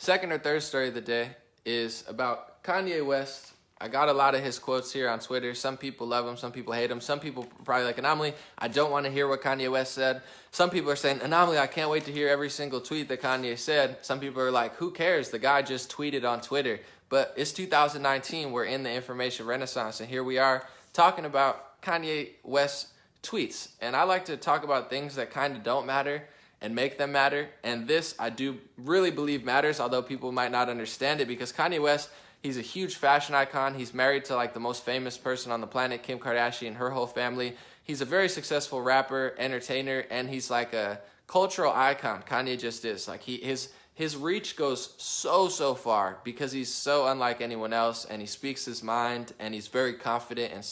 Second or third story of the day is about Kanye West. I got a lot of his quotes here on Twitter. Some people love him, some people hate him. Some people probably like Anomaly. I don't want to hear what Kanye West said. Some people are saying, Anomaly, I can't wait to hear every single tweet that Kanye said. Some people are like, who cares? The guy just tweeted on Twitter. But it's 2019. We're in the information renaissance. And here we are talking about Kanye West's tweets. And I like to talk about things that kind of don't matter and make them matter. And this, I do really believe matters, although people might not understand it, because Kanye West, he's a huge fashion icon. He's married to like the most famous person on the planet, Kim Kardashian, her whole family. He's a very successful rapper, entertainer, and he's like a cultural icon. Kanye just is. Like his reach goes so far because he's so unlike anyone else, and he speaks his mind, and he's very confident and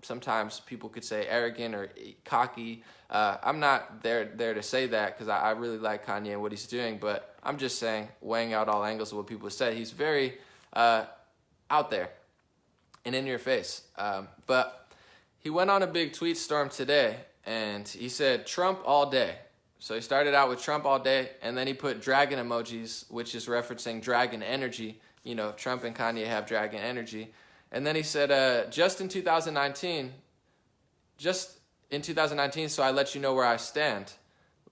sometimes people could say arrogant or cocky. I'm not there to say that because I really like Kanye and what he's doing, but I'm just saying, weighing out all angles of what people say, he's very out there and in your face. But he went on a big tweet storm today, and he said, Trump all day. So he started out with Trump all day, and then he put dragon emojis, which is referencing dragon energy. You know, Trump and Kanye have dragon energy. And then he said, just in 2019, so I let you know where I stand.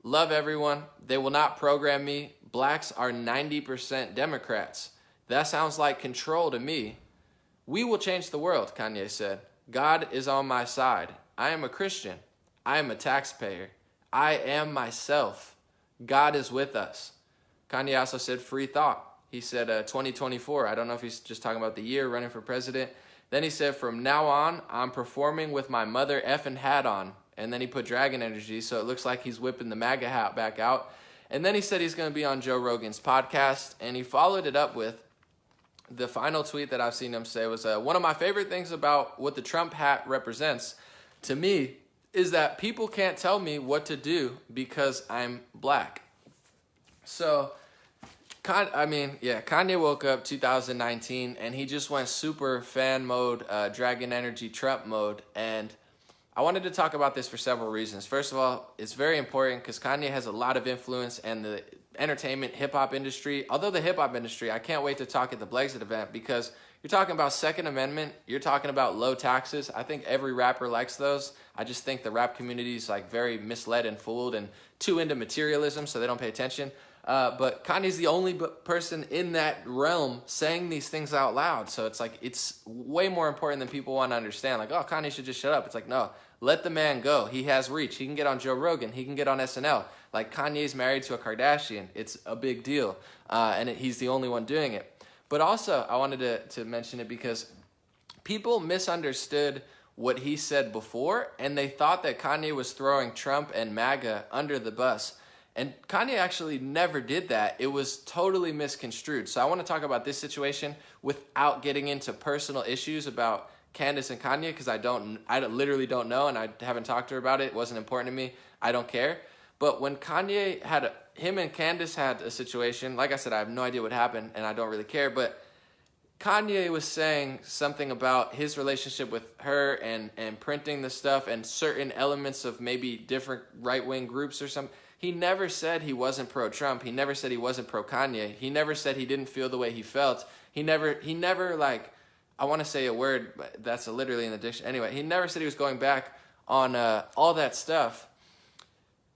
Love everyone. They will not program me. Blacks are 90% Democrats. That sounds like control to me. We will change the world, Kanye said. God is on my side. I am a Christian. I am a taxpayer. I am myself. God is with us. Kanye also said free thought. He said 2024. I don't know if he's just talking about the year running for president. Then he said, from now on, I'm performing with my mother effing hat on. And then he put dragon energy, so it looks like he's whipping the MAGA hat back out. And then he said he's going to be on Joe Rogan's podcast. And he followed it up with the final tweet that I've seen him say was, one of my favorite things about what the Trump hat represents to me is that people can't tell me what to do because I'm black. So Kanye woke up 2019 and he just went super fan mode, dragon energy, Trump mode. And I wanted to talk about this for several reasons. First of all, it's very important because Kanye has a lot of influence in the entertainment hip-hop industry. Although the hip-hop industry, I can't wait to talk at the Blexit event because you're talking about Second Amendment, you're talking about low taxes. I think every rapper likes those. I just think the rap community is like very misled and fooled and too into materialism, so they don't pay attention. But Kanye's the only person in that realm saying these things out loud. So it's like, it's way more important than people want to understand. Like, oh, Kanye should just shut up. It's like, no, let the man go. He has reach. He can get on Joe Rogan. He can get on SNL. Like, Kanye's married to a Kardashian. It's a big deal. And he's the only one doing it. But also, I wanted to mention it because people misunderstood what he said before, and they thought that Kanye was throwing Trump and MAGA under the bus. And Kanye actually never did that. It was totally misconstrued. So I want to talk about this situation without getting into personal issues about Candace and Kanye because I literally don't know, and I haven't talked to her about it. It wasn't important to me. I don't care. But when Kanye him and Candace had a situation, like I said, I have no idea what happened, and I don't really care. But Kanye was saying something about his relationship with her and printing the stuff and certain elements of maybe different right-wing groups or something. He never said he wasn't pro-Trump. He never said he wasn't pro-Kanye. He never said he didn't feel the way he felt. He never like, I want to say a word, but that's literally in the dictionary. Anyway, he never said he was going back on all that stuff.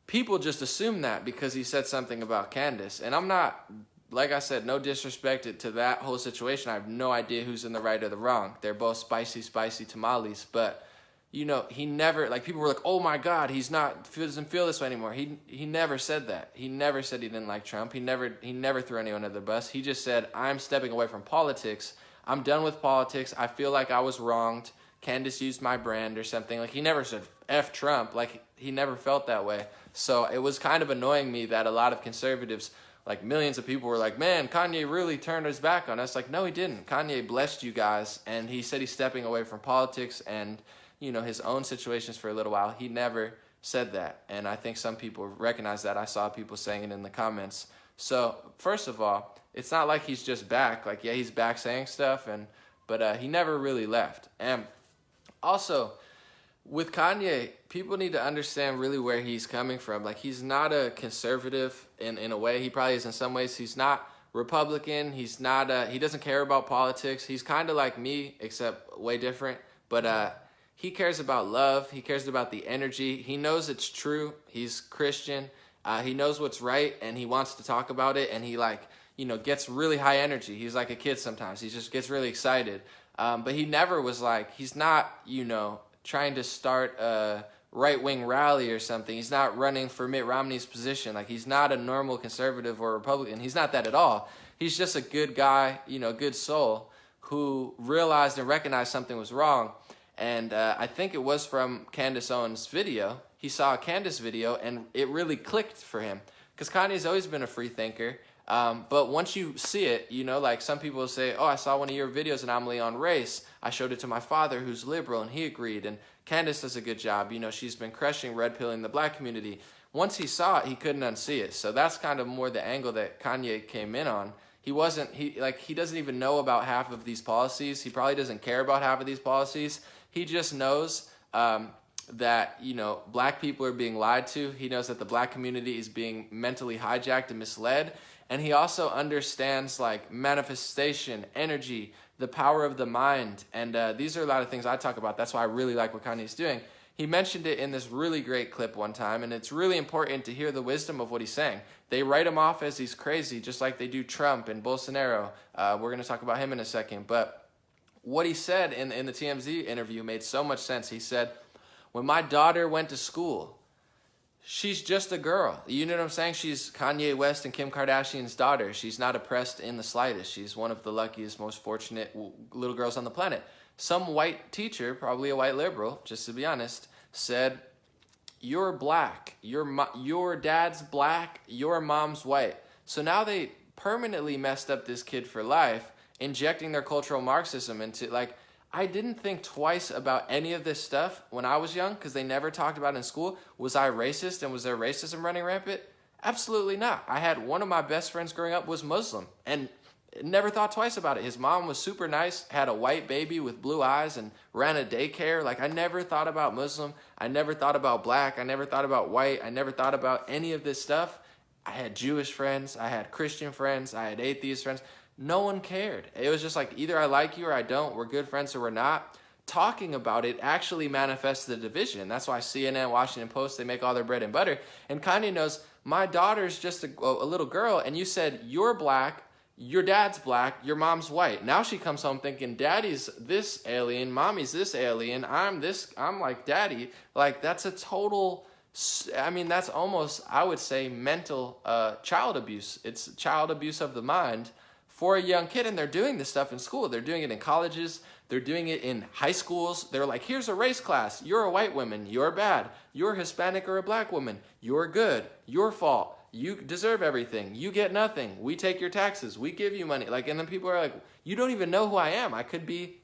People just assume that because he said something about Candace. And I'm not, like I said, no disrespect to that whole situation. I have no idea who's in the right or the wrong. They're both spicy tamales, but you know, he never, like, people were like, oh my God, doesn't feel this way anymore. He never said that. He never said he didn't like Trump. He never threw anyone under the bus. He just said, I'm stepping away from politics. I'm done with politics. I feel like I was wronged. Candace used my brand or something. Like, he never said F Trump. Like, he never felt that way. So it was kind of annoying me that a lot of conservatives, like millions of people, were like, man, Kanye really turned his back on us. Like, no, he didn't. Kanye blessed you guys, and he said he's stepping away from politics and, you know, his own situations for a little while. He never said that. And I think some people recognize that. I saw people saying it in the comments. So first of all, it's not like he's just back. Like, yeah, he's back saying stuff, but he never really left. And also, With Kanye, people need to understand really where he's coming from. Like, he's not a conservative in a way. He probably is in some ways. He's not Republican. He's not, he doesn't care about politics. He's kind of like me, except way different. But he cares about love. He cares about the energy. He knows it's true. He's Christian. He knows what's right, and he wants to talk about it. And he, like, you know, gets really high energy. He's like a kid sometimes. He just gets really excited. But he never was like, he's not, you know, trying to start a right-wing rally or something. He's not running for Mitt Romney's position. Like, he's not a normal conservative or Republican. He's not that at all. He's just a good guy, you know, good soul who realized and recognized something was wrong. And I think it was from Candace Owens' video. He saw a Candace video, and it really clicked for him. Because Kanye's always been a free thinker. But once you see it, you know, like some people say, oh, I saw one of your videos, Anomaly on Race. I showed it to my father, who's liberal, and he agreed. And Candace does a good job. You know, she's been crushing red pilling the black community. Once he saw it, he couldn't unsee it. So that's kind of more the angle that Kanye came in on. He doesn't even know about half of these policies. He probably doesn't care about half of these policies. He just knows that, you know, black people are being lied to. He knows that the black community is being mentally hijacked and misled. And he also understands, like, manifestation, energy, the power of the mind. And these are a lot of things I talk about. That's why I really like what Kanye's doing. He mentioned it in this really great clip one time, and it's really important to hear the wisdom of what he's saying. They write him off as he's crazy, just like they do Trump and Bolsonaro. We're going to talk about him in a second. But what he said in the TMZ interview made so much sense. He said, when my daughter went to school, she's just a girl. You know what I'm saying? She's Kanye West and Kim Kardashian's daughter. She's not oppressed in the slightest. She's one of the luckiest, most fortunate little girls on the planet. Some white teacher, probably a white liberal, just to be honest, said, you're black. Your dad's black. Your mom's white. So now they permanently messed up this kid for life, injecting their cultural Marxism into, like, I didn't think twice about any of this stuff when I was young because they never talked about it in school. Was I racist and was there racism running rampant? Absolutely not. I had one of my best friends growing up was Muslim and never thought twice about it. His mom was super nice, had a white baby with blue eyes and ran a daycare. Like, I never thought about Muslim. I never thought about black. I never thought about white. I never thought about any of this stuff. I had Jewish friends. I had Christian friends. I had atheist friends. No one cared. It was just like, either I like you or I don't. We're good friends or we're not. Talking about it actually manifests the division. That's why CNN, Washington Post, they make all their bread and butter. And Kanye knows, my daughter's just a little girl, and you said, you're black, your dad's black, your mom's white. Now she comes home thinking, daddy's this alien, mommy's this alien, I'm like daddy. Like, that's a total, I mean, that's almost, I would say, mental child abuse. It's child abuse of the mind for a young kid, and they're doing this stuff in school. They're doing it in colleges. They're doing it in high schools. They're like, here's a race class. You're a white woman. You're bad. You're Hispanic or a black woman. You're good. Your fault. You deserve everything. You get nothing. We take your taxes. We give you money. Like, and then people are like, you don't even know who I am. I could be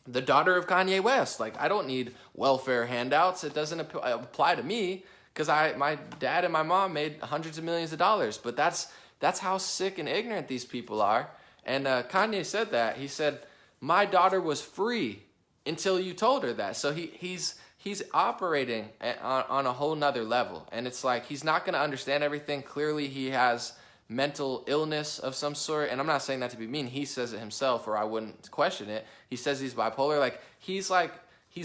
the daughter of Kanye West. Like, I don't need welfare handouts. It doesn't apply to me because my dad and my mom made hundreds of millions of dollars. But that's how sick and ignorant these people are. And Kanye said that. He said, my daughter was free until you told her that. So he's operating on a whole nother level. And it's like, he's not going to understand everything. Clearly, he has mental illness of some sort. And I'm not saying that to be mean. He says it himself, or I wouldn't question it. He says he's bipolar. He's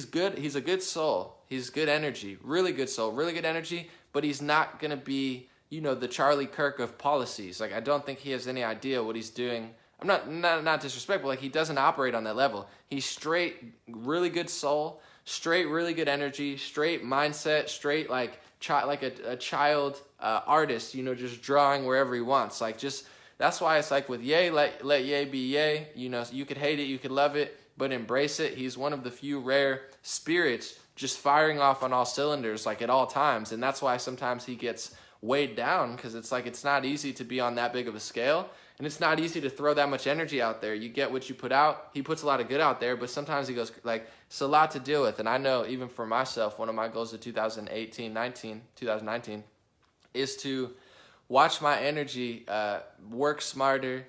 good. He's a good soul. He's good energy, really good soul, really good energy. But he's not going to be, you know, the Charlie Kirk of policies. Like, I don't think he has any idea what he's doing. I'm not disrespectful. Like, he doesn't operate on that level. He's straight, really good soul, straight, really good energy, straight mindset, straight like a child artist. You know, just drawing wherever he wants. Like, just that's why it's like with Ye, let Ye be Ye. You know, you could hate it, you could love it, but embrace it. He's one of the few rare spirits just firing off on all cylinders, like at all times, and that's why sometimes he gets weighed down because it's like it's not easy to be on that big of a scale. And it's not easy to throw that much energy out there. You get what you put out. He puts a lot of good out there, but sometimes he goes, like, it's a lot to deal with. And I know even for myself, one of my goals of 2019 is to watch my energy work smarter.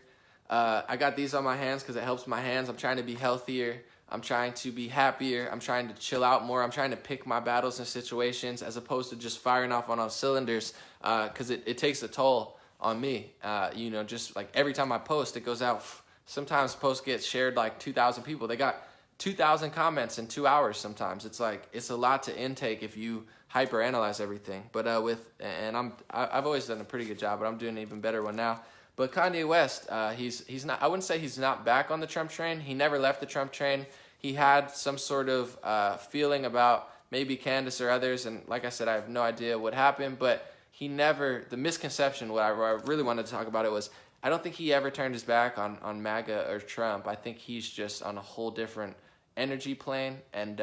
I got these on my hands because it helps my hands. I'm trying to be healthier. I'm trying to be happier. I'm trying to chill out more. I'm trying to pick my battles and situations as opposed to just firing off on all cylinders, because it takes a toll on me. You know, just like every time I post, it goes out. Sometimes posts get shared like 2,000 people. They got 2,000 comments in 2 hours sometimes. It's like, it's a lot to intake if you hyper analyze everything. But I've always done a pretty good job, but I'm doing an even better one now. But Kanye West, he's not, I wouldn't say he's not back on the Trump train. He never left the Trump train. He had some sort of feeling about maybe Candace or others, and like I said, I have no idea what happened, but he never, the misconception, what I really wanted to talk about it was, I don't think he ever turned his back on MAGA or Trump. I think he's just on a whole different energy plane, and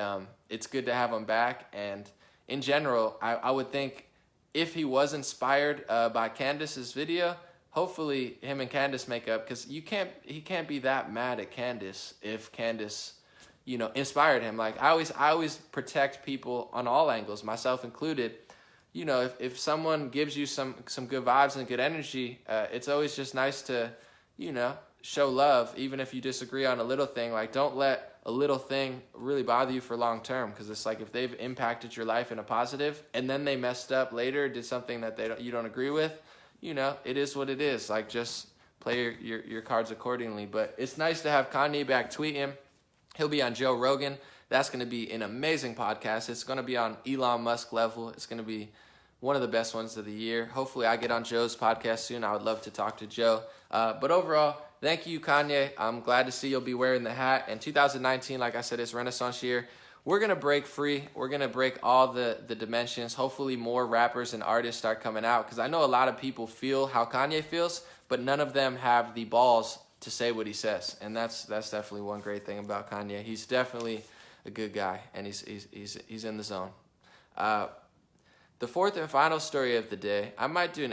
it's good to have him back. And in general, I would think if he was inspired by Candace's video, hopefully him and Candace make up, because he can't be that mad at Candace if Candace, you know, inspired him. Like I always protect people on all angles, myself included. You know, if someone gives you some good vibes and good energy, it's always just nice to, you know, show love, even if you disagree on a little thing. Like, don't let a little thing really bother you for long term, because it's like if they've impacted your life in a positive and then they messed up later, did something that you don't agree with, you know, it is what it is. Like, just play your cards accordingly. But it's nice to have Kanye back tweeting. He'll be on Joe Rogan. That's going to be an amazing podcast. It's going to be on Elon Musk level. It's going to be one of the best ones of the year. Hopefully I get on Joe's podcast soon. I would love to talk to Joe. But overall, thank you, Kanye. I'm glad to see you'll be wearing the hat. And 2019, like I said, is Renaissance year. We're going to break free. We're going to break all the dimensions. Hopefully more rappers and artists start coming out, because I know a lot of people feel how Kanye feels, but none of them have the balls to say what he says. And that's definitely one great thing about Kanye. He's definitely a good guy, and he's in the zone. The fourth and final story of the day, I might do an